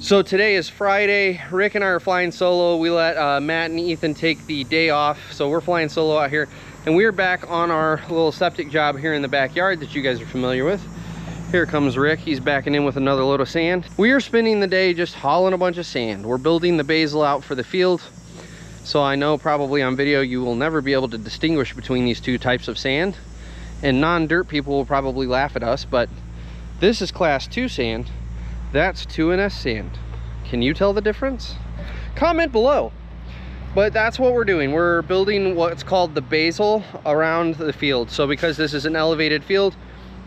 So today is Friday. Rick and I are flying solo. We let Matt and Ethan take the day off, so we're flying solo out here, and we're back on our little septic job here in the backyard that you guys are familiar with. Here comes Rick. He's backing in with another load of sand. We are spending the day just hauling a bunch of sand. We're building the Basil out for the field, so I know probably on video you will never be able to distinguish between these two types of sand, and non-dirt people will probably laugh at us, but this is class 2 sand. That's 2S sand. Can you tell the difference? Comment below. But that's what we're doing. We're building what's called the Basil around the field. So because this is an elevated field,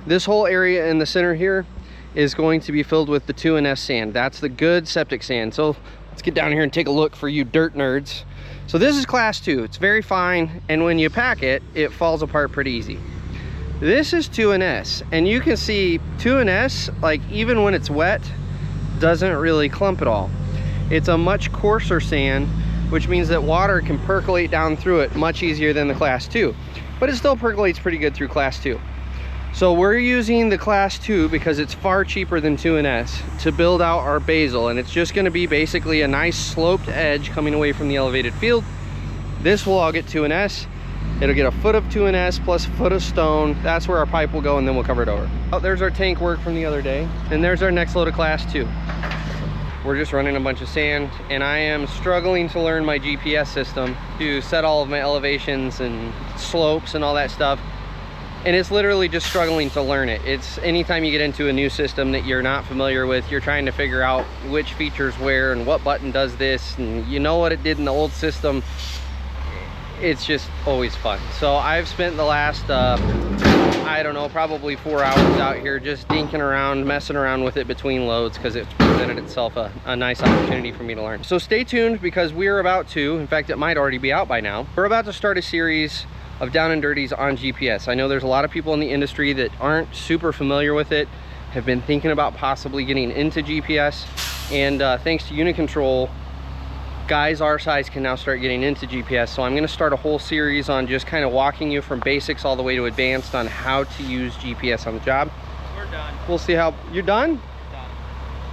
this whole area in the center here is going to be filled with the 2S sand. That's the good septic sand. So let's get down here and take a look for you dirt nerds. So this is class 2. It's very fine, and when you pack it, it falls apart pretty easy. This is 2S, and you can see 2S, like even when it's wet, doesn't really clump at all. It's a much coarser sand, which means that water can percolate down through it much easier than the class 2, but it still percolates pretty good through class 2. So we're using the class 2 because it's far cheaper than 2S to build out our Basil, and it's just going to be basically a nice sloped edge coming away from the elevated field. This will all get 2S. It'll get a foot of 2S plus a foot of stone. That's where our pipe will go, and then we'll cover it over. Oh, there's our tank work from the other day, and there's our next load of class 2. We're just running a bunch of sand, and I am struggling to learn my GPS system to set all of my elevations and slopes and all that stuff. And it's literally just struggling to learn it. It's anytime you get into a new system that you're not familiar with, you're trying to figure out which features where and what button does this, and you know what it did in the old system. It's just always fun. So I've spent the last I don't know, probably 4 hours out here just dinking around, messing around with it between loads, because it's presented itself a nice opportunity for me to learn. So stay tuned, because we're about to, in fact it might already be out by now, we're about to start a series of down and dirties on GPS. I know there's a lot of people in the industry that aren't super familiar with it, have been thinking about possibly getting into GPS, and thanks to unit control, guys our size can now start getting into GPS. So I'm going to start a whole series on just kind of walking you from basics all the way to advanced on how to use GPS on the job. We're done. We'll see how... You're done? Done.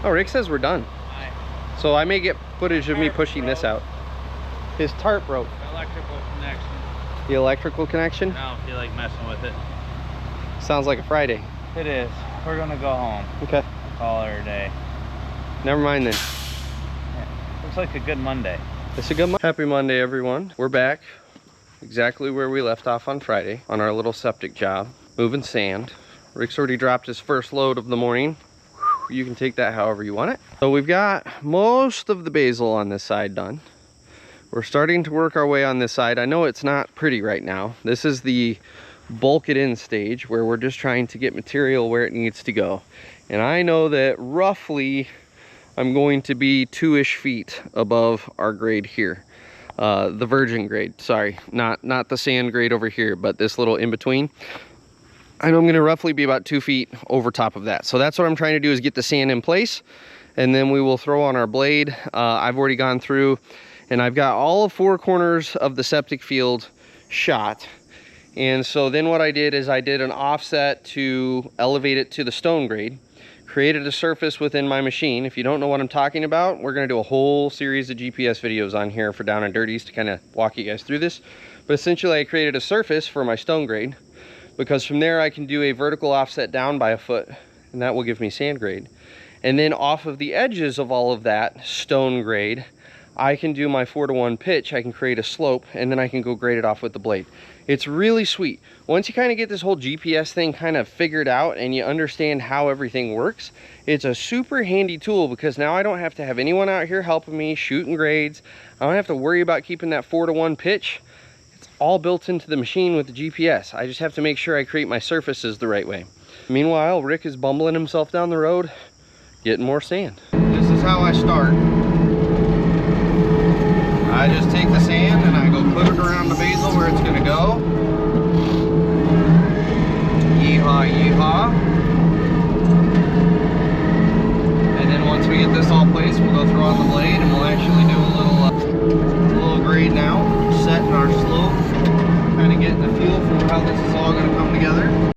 Oh, Rick says we're done. Aye. So I may get footage of me pushing this out. His tarp broke. Electrical connection. The electrical connection? I don't feel like messing with it. Sounds like a Friday. It is. We're gonna go home. Okay. Call it a day. Never mind then. Looks like a good Monday. It's a good Monday. Happy Monday, everyone. We're back exactly where we left off on Friday on our little septic job, moving sand. Rick's already dropped his first load of the morning. You can take that however you want it. So we've got most of the Basil on this side done. We're starting to work our way on this side. I know it's not pretty right now. This is the bulk it in stage where we're just trying to get material where it needs to go. And I know that roughly I'm going to be 2-ish feet above our grade here. The virgin grade, sorry, not the sand grade over here, but this little in between. I know I'm gonna roughly be about 2 feet over top of that. So that's what I'm trying to do, is get the sand in place, and then we will throw on our blade. I've already gone through, and I've got all 4 corners of the septic field shot. And so then what I did is I did an offset to elevate it to the stone grade, created a surface within my machine. If you don't know what I'm talking about, we're gonna do a whole series of GPS videos on here for down and dirties to kind of walk you guys through this. But essentially I created a surface for my stone grade, because from there I can do a vertical offset down by a foot, and that will give me sand grade. And then off of the edges of all of that stone grade, I can do my 4-to-1 pitch. I can create a slope, and then I can go grade it off with the blade. It's really sweet. Once you kind of get this whole GPS thing kind of figured out and you understand how everything works, it's a super handy tool, because now I don't have to have anyone out here helping me shooting grades. I don't have to worry about keeping that 4-to-1 pitch. It's all built into the machine with the GPS. I just have to make sure I create my surfaces the right way. Meanwhile, Rick is bumbling himself down the road, getting more sand. This is how I start. I just take the sand and I go put it around the Basil where it's gonna go. Yeehaw, yeehaw. And then once we get this all placed, we'll go throw on the blade, and we'll actually do a little grade now, setting our slope, kind of getting a feel for how this is all gonna come together.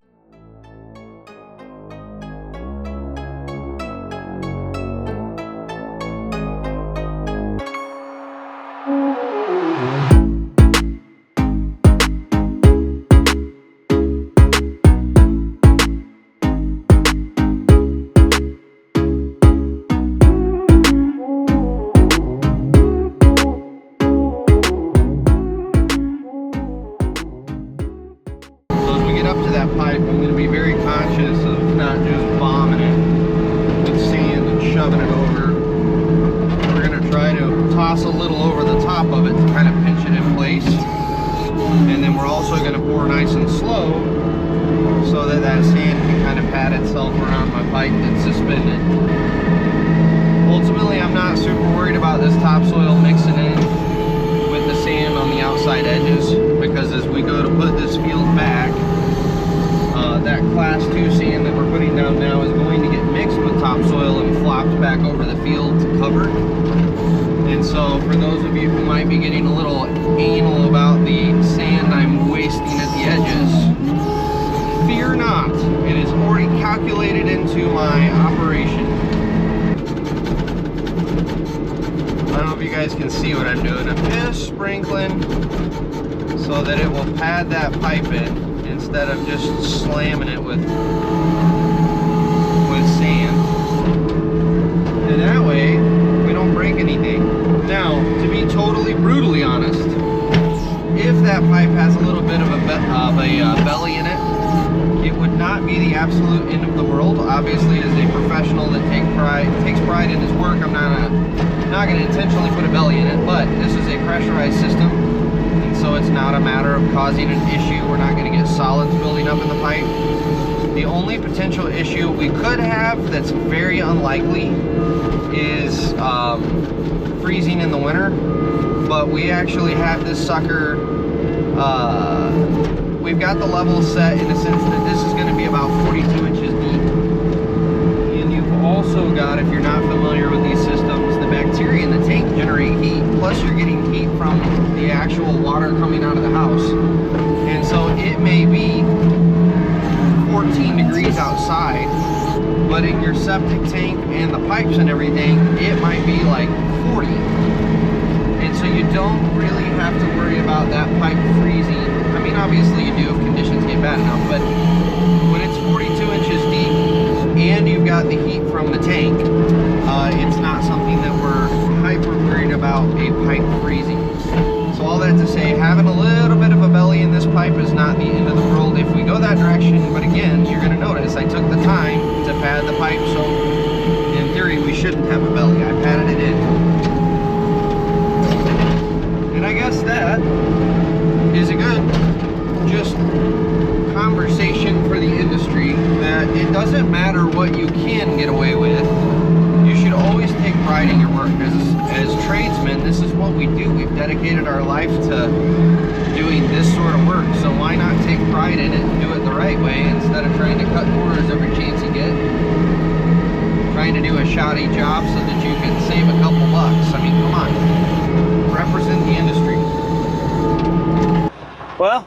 pipe, I'm going to be very conscious of not just bombing it with sand and shoving it over. We're going to try to toss a little over the top of it to kind of pinch it in place. And then we're also going to pour nice and slow so that that sand can kind of pat itself around my pipe that's suspended. Ultimately, I'm not super worried about this topsoil mixing in with the sand on the outside edges, because as we go to put this field back, that class 2 sand that we're putting down now is going to get mixed with topsoil and flopped back over the field to cover. And so for those of you who might be getting a little anal about the sand I'm wasting at the edges, fear not, it is already calculated into my operation. I don't know if you guys can see what I'm doing. I'm just sprinkling so that it will pad that pipe in instead of just slamming it with sand. And that way we don't break anything. Now, to be totally brutally honest, if that pipe has a little bit of a belly in it, it would not be the absolute end of the world. Obviously, as a professional that takes pride in his work, I'm not going to intentionally put a belly in it, but this is a pressurized system, and so it's not a matter of causing an issue. We're not going to get solids building up in the pipe. The only potential issue we could have that's very unlikely is freezing in the winter, but we actually have this sucker, we've got the level set in the sense that this is going to be about 42 inches deep. And you've also got, if you're not familiar with these systems, the bacteria in the tank generate heat, plus you're getting heat from the actual water coming out of the house. And so it may be 14 degrees outside, but in your septic tank and the pipes and everything, it might be like 40. And so you don't really have to worry about that pipe freezing. I mean, obviously you do if conditions get bad enough, but when it's 42 inches deep and you've got the heat from the tank, it's not something that we're hyper worried about a pipe freezing. So all that to say, having a little bit of a belly in this pipe is not the end of the world if we go that direction. But again, you're going to notice I took the time to pad the pipe, so in theory we shouldn't have a belly. I padded it in. And I guess that is a good just conversation for the industry, that it doesn't matter what you can get away with. You should always take pride in your work. As tradesmen, this is what we do. We've dedicated our life to doing this sort of work, so why not take pride in it and do it the right way instead of trying to cut corners every chance you get, trying to do a shoddy job so that you can save a couple bucks. I mean, come on, represent the industry. Well,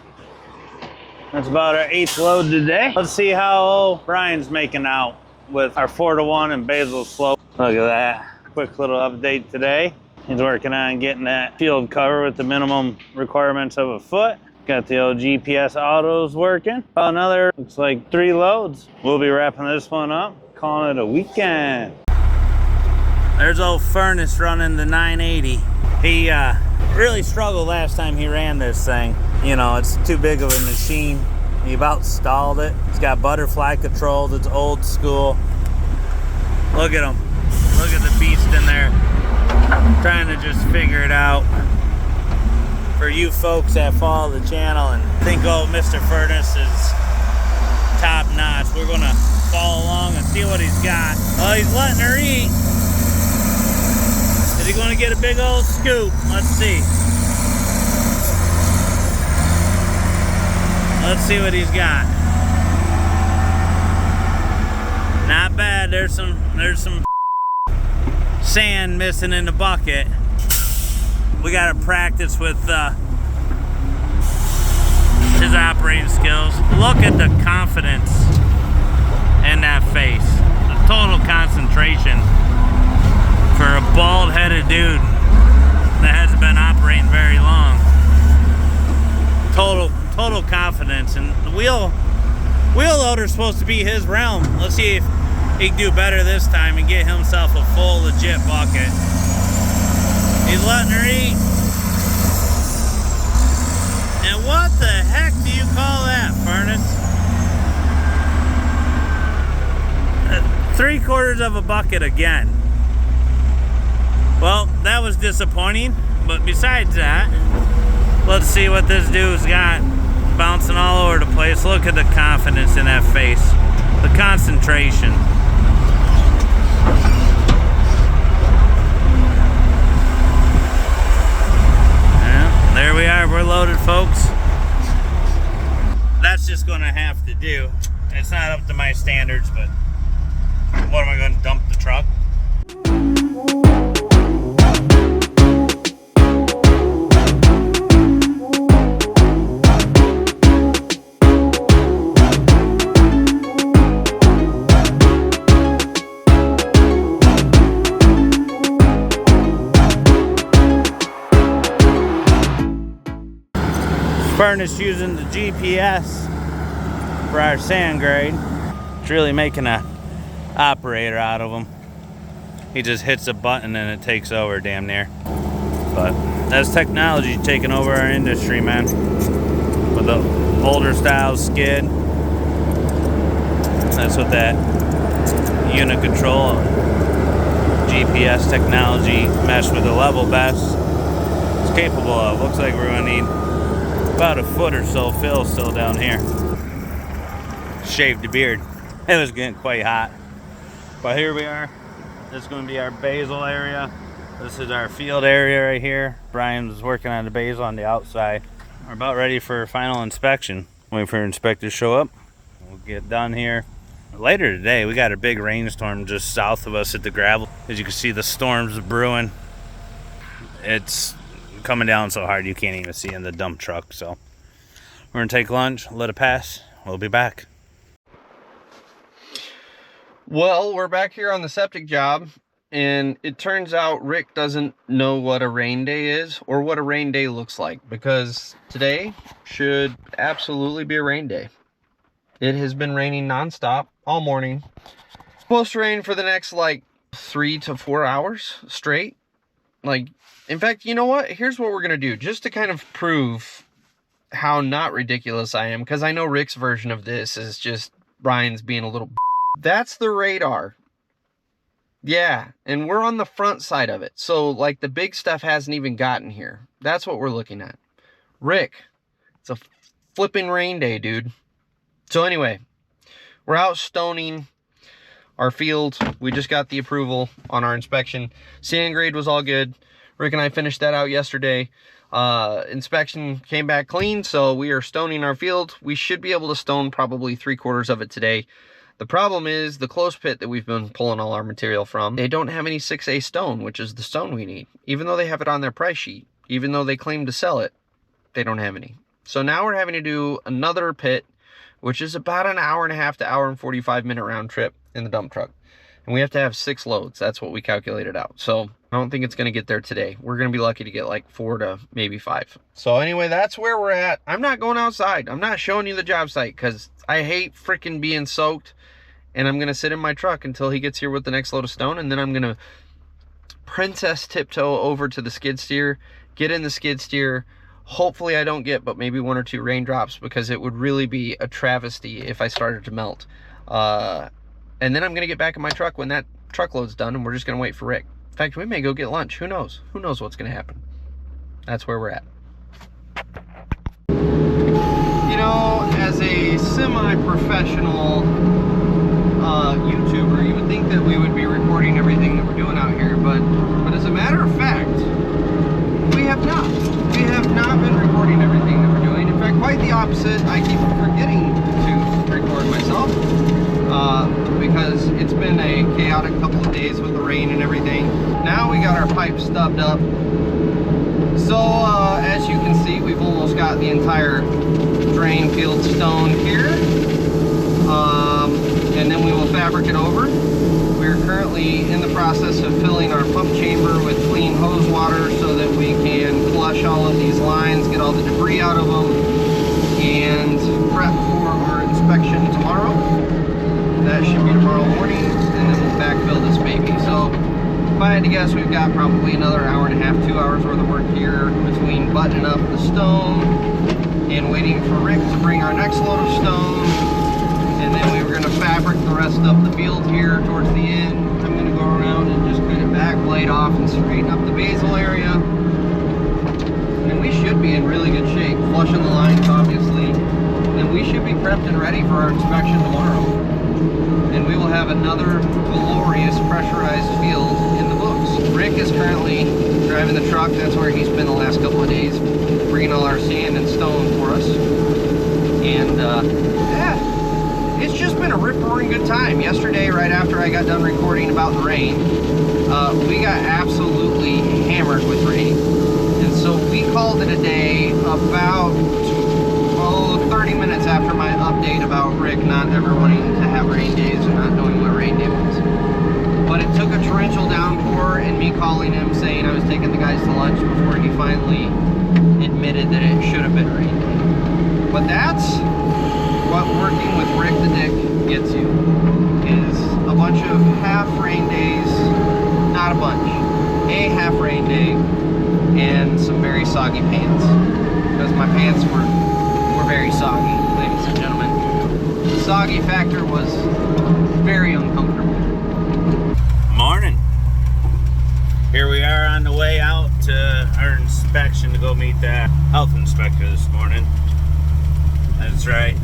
that's about our 8th load today. Let's see how Bryan's making out with our 4-to-1 and Basil slope. Look at that. Quick little update today. He's working on getting that field cover with the minimum requirements of a foot. Got the old GPS autos working. Another, looks like 3 loads. We'll be wrapping this one up, calling it a weekend. There's old Furnace running the 980. He really struggled last time he ran this thing. You know, it's too big of a machine. He about stalled it. It's got butterfly controls. It's old school. Look at him. Look at the beast in there. Trying to just figure it out. For you folks that follow the channel and think, oh, Mr. Furnace is top notch, we're going to follow along and see what he's got. Oh, he's letting her eat. Is he going to get a big old scoop? Let's see. Let's see what he's got. Not bad. There's some sand missing in the bucket. We got to practice with his operating skills. Look at the confidence in that face. The total concentration for a bald-headed dude that hasn't been operating very long. Total confidence. And the wheel loader's supposed to be his realm. Let's see if he can do better this time and get himself a full legit bucket. He's letting her eat. And what the heck do you call that, Furnace? 3/4 of a bucket again. Well, that was disappointing, but besides that, let's see what this dude's got. Bouncing all over the place. Look at the confidence in that face. The concentration. Yeah, there we are. We're loaded, folks. That's just going to have to do. It's not up to my standards, but what am I going to dump the truck? Furnace using the GPS for our sand grade. It's really making a operator out of him. He just hits a button and it takes over damn near. But that's technology taking over our industry, man. With the older style skid. That's what that unit control GPS technology meshed with the level best is capable of. Looks like we're gonna need about a foot or so fill still down here. Shaved the beard. It was getting quite hot. But here we are. This is going to be our Basil area. This is our field area right here. Bryan was working on the Basil on the outside. We're about ready for final inspection. Waiting for inspectors to show up. We'll get done here. Later today, we got a big rainstorm just south of us at the gravel. As you can see, the storm's brewing. It's coming down so hard you can't even see in the dump truck. So we're gonna take lunch, let it pass. We'll be back. Well, we're back here on the septic job, and it turns out Rick doesn't know what a rain day is or what a rain day looks like, because today should absolutely be a rain day. It has been raining nonstop all morning. Supposed to rain for the next like 3 to 4 hours straight. Like, in fact, you know what? Here's what we're going to do, just to kind of prove how not ridiculous I am, because I know Rick's version of this is just Bryan's being a little... That's the radar. Yeah, and we're on the front side of it. So, like, the big stuff hasn't even gotten here. That's what we're looking at. Rick, it's a flipping rain day, dude. So anyway, we're out stoning our field. We just got the approval on our inspection. Sand grade was all good. Rick and I finished that out yesterday. Inspection came back clean, so we are stoning our field. We should be able to stone probably 3/4 of it today. The problem is the close pit that we've been pulling all our material from, they don't have any 6A stone, which is the stone we need. Even though they have it on their price sheet, even though they claim to sell it, they don't have any. So now we're having to do another pit, which is about an 1.5 to 1:45 round trip in the dump truck. And we have to have 6 loads. That's what we calculated out. So I don't think it's going to get there today. We're going to be lucky to get like 4 to maybe 5. So anyway, that's where we're at. I'm not going outside. I'm not showing you the job site because I hate freaking being soaked. And I'm going to sit in my truck until he gets here with the next load of stone. And then I'm going to princess tiptoe over to the skid steer, get in the skid steer. Hopefully I don't get but maybe 1 or 2 raindrops, because it would really be a travesty if I started to melt. And then I'm going to get back in my truck when that truckload's done, and we're just going to wait for Rick. In fact, we may go get lunch. Who knows? Who knows what's going to happen? That's where we're at. You know, as a semi-professional YouTuber, you would think that we would be recording everything that we're doing out here, but as a matter of fact, we have not. We have not been recording everything that we're doing. In fact, quite the opposite. I keep forgetting to record myself because it's been a chaotic couple of days with the rain and everything. Now we got our pipe stubbed up. So as you can see, we've almost got the entire drain field stoned here. And then we will fabric it over. We're currently in the process of filling our pump chamber with clean hose water so that we can flush all of these lines, get all the debris out of them, and prep for our inspection tomorrow. That should be tomorrow morning, and then we'll backfill this baby. So if I had to guess, we've got probably another 1.5 to 2 hours worth of work here between buttoning up the stone and waiting for Rick to bring our next load of stone. And then we were going to fabric the rest of the field here towards the end. I'm going to go around and just kind of back blade off and straighten up the Basil area. And we should be in really good shape, flushing the lines obviously. And we should be prepped and ready for our inspection tomorrow. And we will have another glorious pressurized field in the books. Rick is currently driving the truck. That's where he's been the last couple of days, bringing all our sand and stone for us. And yeah, it's just been a rip-roaring good time. Yesterday, right after I got done recording about the rain, we got absolutely hammered with rain. And so we called it a day about 30 minutes after my update about Rick not ever wanting to have rain days or not knowing what rain day was. But it took a torrential downpour and me calling him saying I was taking the guys to lunch before he finally admitted that it should have been rain day. But that's what working with Rick the Dick gets you, is a bunch of half rain days, not a bunch, a half rain day, and some very soggy pants. Because my pants were very soggy, ladies and gentlemen. The soggy factor was very uncomfortable. Morning. Here we are on the way out to our inspection to go meet the health inspector this morning. That's right.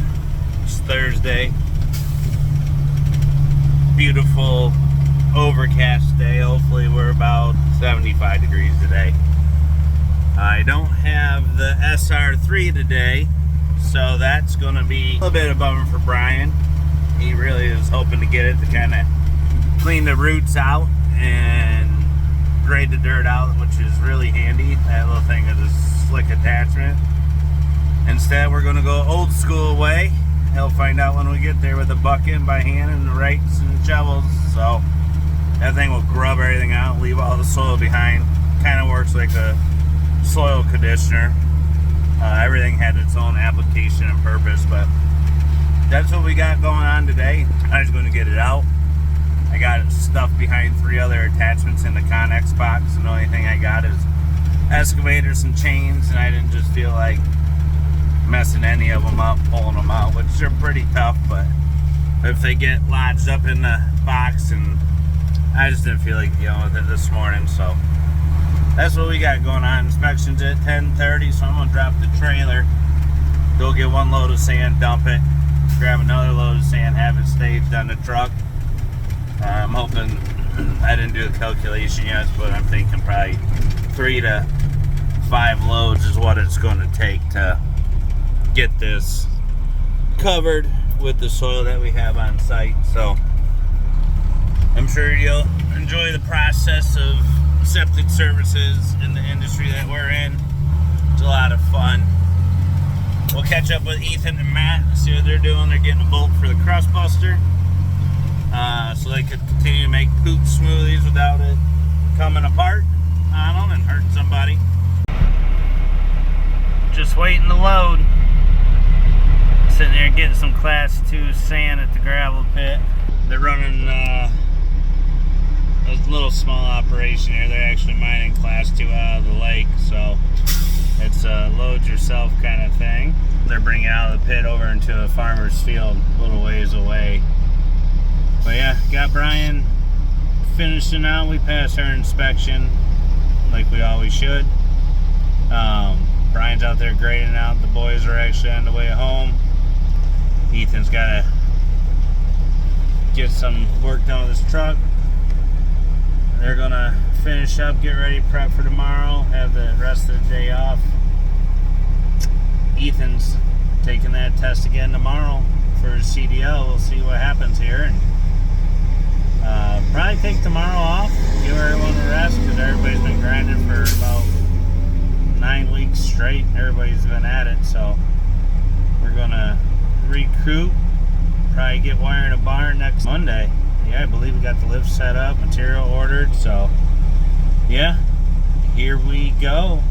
It's Thursday. Beautiful overcast day. Hopefully we're about 75 degrees today. I don't have the SR3 today, so that's going to be a little bit of a bummer for Bryan. He really is hoping to get it to kind of clean the roots out and grade the dirt out, which is really handy. That little thing is a slick attachment. Instead, we're going to go old school way. He'll find out when we get there with a bucket by hand and the rakes and shovels. So that thing will grub everything out, leave all the soil behind. Kind of works like a soil conditioner. Everything had its own application and purpose, but that's what we got going on today. I'm just going to get it out. I got it stuffed behind 3 other attachments in the Connex box, and the only thing I got is excavators and chains, and I didn't just feel like messing any of them up, pulling them out, which are pretty tough, but if they get lodged up in the box, and I just didn't feel like dealing with it this morning, so that's what we got going on. Inspection's at 10:30, so I'm going to drop the trailer, go get 1 load of sand, dump it, grab another load of sand, have it staged on the truck. I'm hoping, I didn't do a calculation yet, but I'm thinking probably 3 to 5 loads is what it's going to take to get this covered with the soil that we have on site. So I'm sure you'll enjoy the process of septic services in the industry that we're in. It's a lot of fun. We'll catch up with Ethan and Matt, see what they're doing. They're getting a bolt for the crust buster, so they could continue to make poop smoothies without it coming apart on them and hurting somebody. Just waiting to load. Sitting there getting some class 2 sand at the gravel pit. They're running a little small operation here. They're actually mining class 2 out of the lake, so it's a load yourself kind of thing. They're bringing it out of the pit over into a farmer's field a little ways away. But yeah, got Bryan finishing out. We passed our inspection like we always should. Bryan's out there grading out. The boys are actually on the way home. Ethan's got to get some work done with his truck. They're gonna finish up, get ready, prep for tomorrow, have the rest of the day off. Ethan's taking that test again tomorrow for his CDL. We'll see what happens here. And probably take tomorrow off, give everyone a rest, because everybody's been grinding for about 9 weeks straight. Everybody's been at it, so we're gonna recruit, probably get wiring a barn next Monday. Yeah, I believe we got the lift set up, material ordered, so yeah, here we go.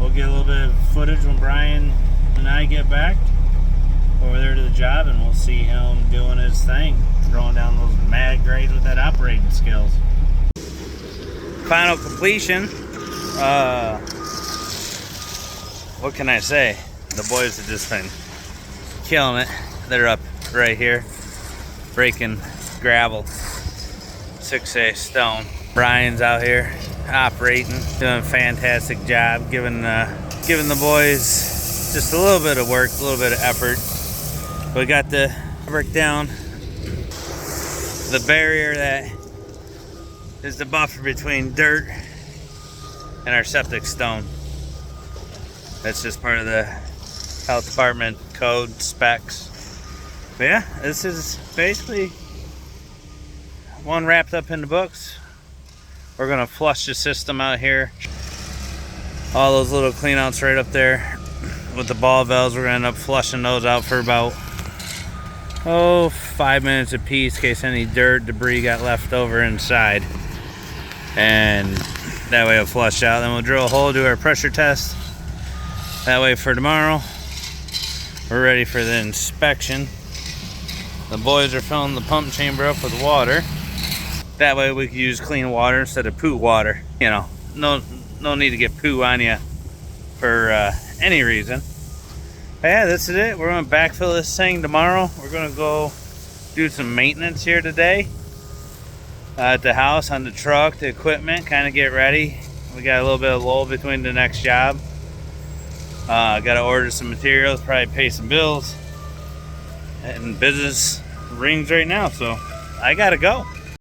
We'll get a little bit of footage when Bryan and I get back over there to the job, and we'll see him doing his thing, throwing down those mad grades with that operating skills. Final completion. What can I say? The boys have just been killing it. They're up right here. breaking gravel, 6A stone. Bryan's out here operating, doing a fantastic job, giving the boys just a little bit of work, a little bit of effort. We got to break down the barrier that is the buffer between dirt and our septic stone. That's just part of the health department code specs. But yeah, this is basically one wrapped up in the books. We're gonna flush the system out here. All those little cleanouts right up there with the ball valves, we're gonna end up flushing those out for about 5 minutes a piece in case any dirt, debris got left over inside. And that way it'll flush out. Then we'll drill a hole, do our pressure test. That way for tomorrow, we're ready for the inspection. The boys are filling the pump chamber up with water. That way we can use clean water instead of poo water. You know, no need to get poo on you for any reason. But yeah, this is it. We're gonna backfill this thing tomorrow. We're gonna go do some maintenance here today at the house, on the truck, the equipment, kind of get ready. We got a little bit of lull between the next job. Gotta order some materials, probably pay some bills. And business rings right now, so I gotta go.